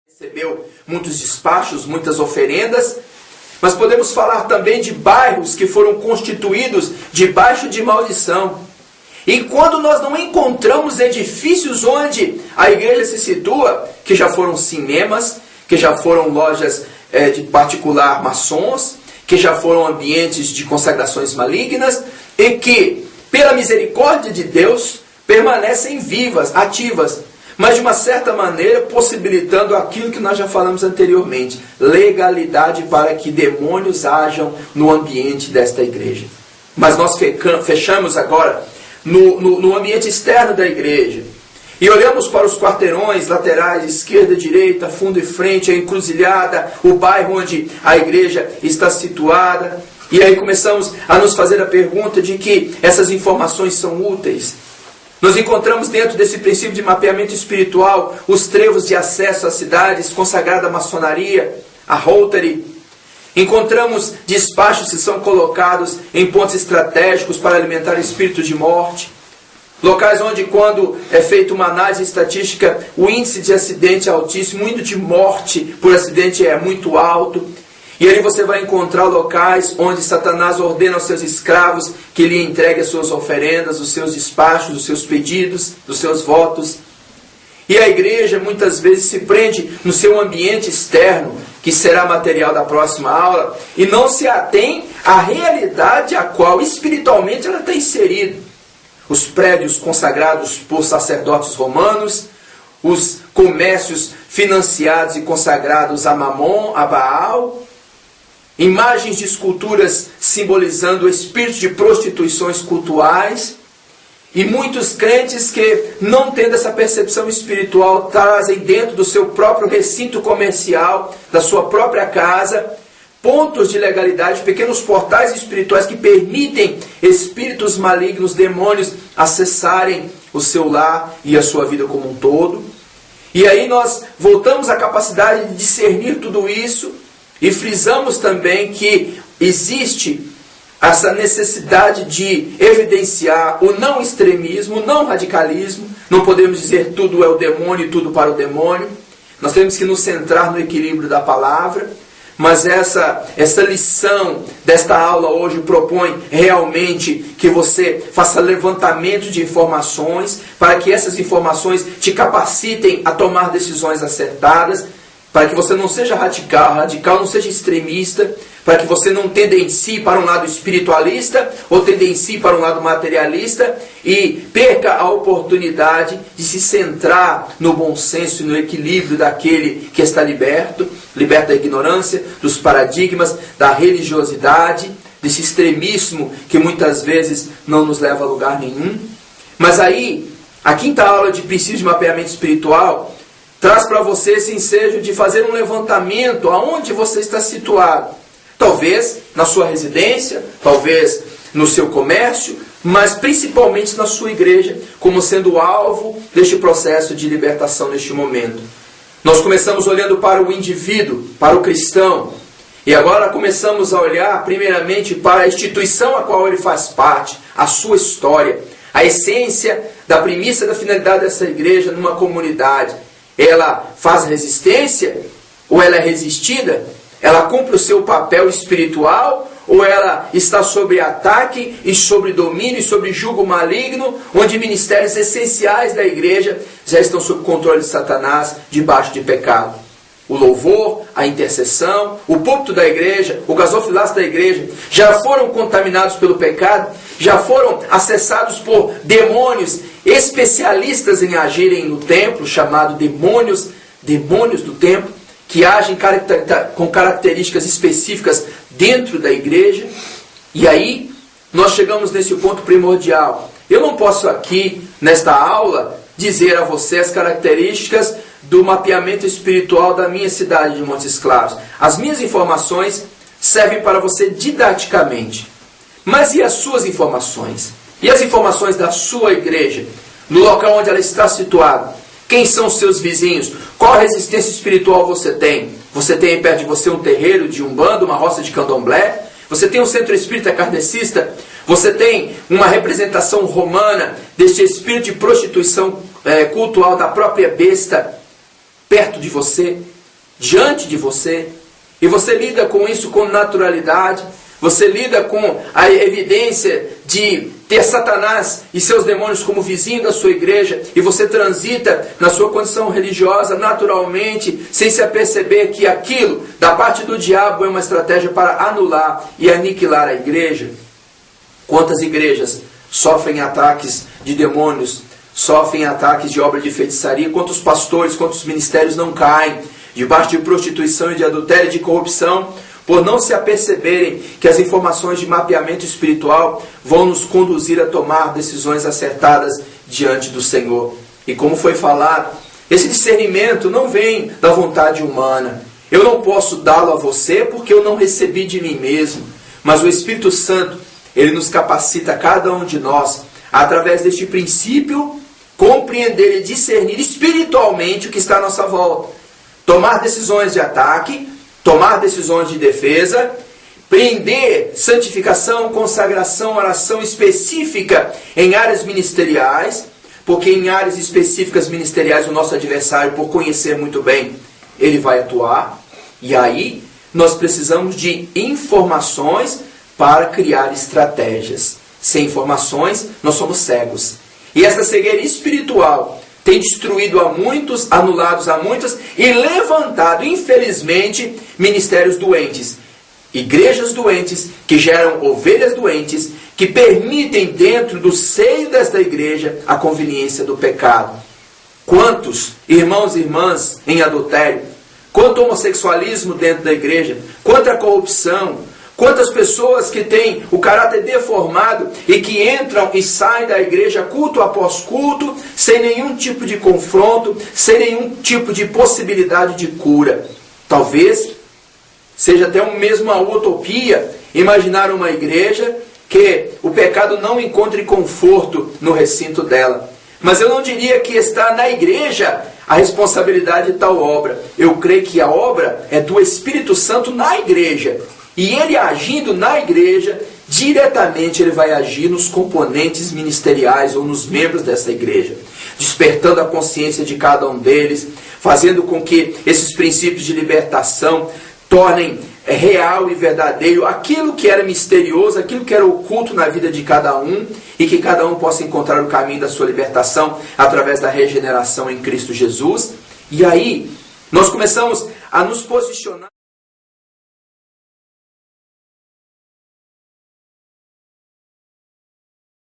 recebeu muitos despachos, muitas oferendas, mas podemos falar também de bairros que foram constituídos debaixo de maldição. E quando nós não encontramos edifícios onde a igreja se situa, que já foram cinemas, que já foram lojas de particular maçons, que já foram ambientes de consagrações malignas, e que, pela misericórdia de Deus, permanecem vivas, ativas, mas de uma certa maneira possibilitando aquilo que nós já falamos anteriormente, legalidade para que demônios hajam no ambiente desta igreja. Mas nós fechamos agora no ambiente externo da igreja e olhamos para os quarteirões laterais, esquerda, direita, fundo e frente, a encruzilhada, o bairro onde a igreja está situada, e aí começamos a nos fazer a pergunta de que essas informações são úteis. Nós encontramos dentro desse princípio de mapeamento espiritual os trevos de acesso às cidades consagradas à maçonaria, à Rotary. Encontramos despachos que são colocados em pontos estratégicos para alimentar espíritos de morte. Locais onde, quando é feita uma análise estatística, o índice de acidente é altíssimo, o índice de morte por acidente é muito alto. E aí você vai encontrar locais onde Satanás ordena aos seus escravos que lhe entreguem as suas oferendas, os seus despachos, os seus pedidos, os seus votos. E a igreja muitas vezes se prende no seu ambiente externo, que será material da próxima aula, e não se atém à realidade a qual espiritualmente ela está inserida. Os prédios consagrados por sacerdotes romanos, os comércios financiados e consagrados a Mamon, a Baal, imagens de esculturas simbolizando o espírito de prostituições cultuais, e muitos crentes que, não tendo essa percepção espiritual, trazem dentro do seu próprio recinto comercial, da sua própria casa, pontos de legalidade, pequenos portais espirituais que permitem espíritos malignos, demônios, acessarem o seu lar e a sua vida como um todo. E aí nós voltamos à capacidade de discernir tudo isso, e frisamos também que existe essa necessidade de evidenciar o não extremismo, o não radicalismo. Não podemos dizer tudo é o demônio e tudo para o demônio. Nós temos que nos centrar no equilíbrio da palavra. Mas essa lição desta aula hoje propõe realmente que você faça levantamento de informações, para que essas informações te capacitem a tomar decisões acertadas, para que você não seja radical não seja extremista, para que você não tendencie para um lado espiritualista ou tendencie para um lado materialista e perca a oportunidade de se centrar no bom senso e no equilíbrio daquele que está liberto da ignorância, dos paradigmas, da religiosidade, desse extremismo que muitas vezes não nos leva a lugar nenhum. Mas aí, a quinta aula de princípios de mapeamento espiritual traz para você esse ensejo de fazer um levantamento aonde você está situado. Talvez na sua residência, talvez no seu comércio, mas principalmente na sua igreja, como sendo alvo deste processo de libertação neste momento. Nós começamos olhando para o indivíduo, para o cristão, e agora começamos a olhar primeiramente para a instituição a qual ele faz parte, a sua história, a essência da premissa da finalidade dessa igreja numa comunidade. Ela faz resistência ou ela é resistida? Ela cumpre o seu papel espiritual ou ela está sob ataque e sob domínio e sob jugo maligno, onde ministérios essenciais da igreja já estão sob controle de Satanás, debaixo de pecado? O louvor, a intercessão, o púlpito da igreja, o gasofilaço da igreja já foram contaminados pelo pecado, já foram acessados por demônios especialistas em agirem no templo, chamado demônios do templo, que agem com características específicas dentro da igreja. E aí, nós chegamos nesse ponto primordial. Eu não posso aqui, nesta aula, dizer a você as características do mapeamento espiritual da minha cidade de Montes Claros. As minhas informações servem para você didaticamente. Mas e as suas informações? E as informações da sua igreja? No local onde ela está situada? Quem são os seus vizinhos? Qual resistência espiritual você tem? Você tem aí perto de você um terreiro de Umbanda, uma roça de Candomblé? Você tem um centro espírita kardecista? Você tem uma representação romana deste espírito de prostituição cultual da própria besta perto de você? diante de você, e você lida com isso com naturalidade, você lida com a evidência de ter Satanás e seus demônios como vizinho da sua igreja, e você transita na sua condição religiosa naturalmente, sem se aperceber que aquilo da parte do diabo é uma estratégia para anular e aniquilar a igreja. Quantas igrejas sofrem ataques de demônios, sofrem ataques de obra de feitiçaria? Quantos pastores, quantos ministérios não caem debaixo de prostituição e de adultério e de corrupção, por não se aperceberem que as informações de mapeamento espiritual vão nos conduzir a tomar decisões acertadas diante do Senhor. E como foi falado, esse discernimento não vem da vontade humana. Eu não posso dá-lo a você porque eu não recebi de mim mesmo. Mas o Espírito Santo, ele nos capacita, cada um de nós, através deste princípio, compreender e discernir espiritualmente o que está à nossa volta. Tomar decisões de ataque, tomar decisões de defesa, prender santificação, consagração, oração específica em áreas ministeriais, porque em áreas específicas ministeriais o nosso adversário, por conhecer muito bem, ele vai atuar. E aí nós precisamos de informações para criar estratégias. Sem informações, nós somos cegos. E essa cegueira espiritual tem destruído a muitos, anulado a muitos e levantado, infelizmente, ministérios doentes. Igrejas doentes que geram ovelhas doentes, que permitem dentro do seio desta igreja a conveniência do pecado. Quantos irmãos e irmãs em adultério, quanto homossexualismo dentro da igreja, quanta corrupção, quantas pessoas que têm o caráter deformado e que entram e saem da igreja culto após culto, sem nenhum tipo de confronto, sem nenhum tipo de possibilidade de cura. Talvez seja até mesmo uma utopia imaginar uma igreja que o pecado não encontre conforto no recinto dela. Mas eu não diria que está na igreja a responsabilidade de tal obra. Eu creio que a obra é do Espírito Santo na igreja. E ele agindo na igreja, diretamente ele vai agir nos componentes ministeriais ou nos membros dessa igreja, despertando a consciência de cada um deles, fazendo com que esses princípios de libertação tornem real e verdadeiro aquilo que era misterioso, aquilo que era oculto na vida de cada um, e que cada um possa encontrar o caminho da sua libertação através da regeneração em Cristo Jesus. E aí nós começamos a nos posicionar.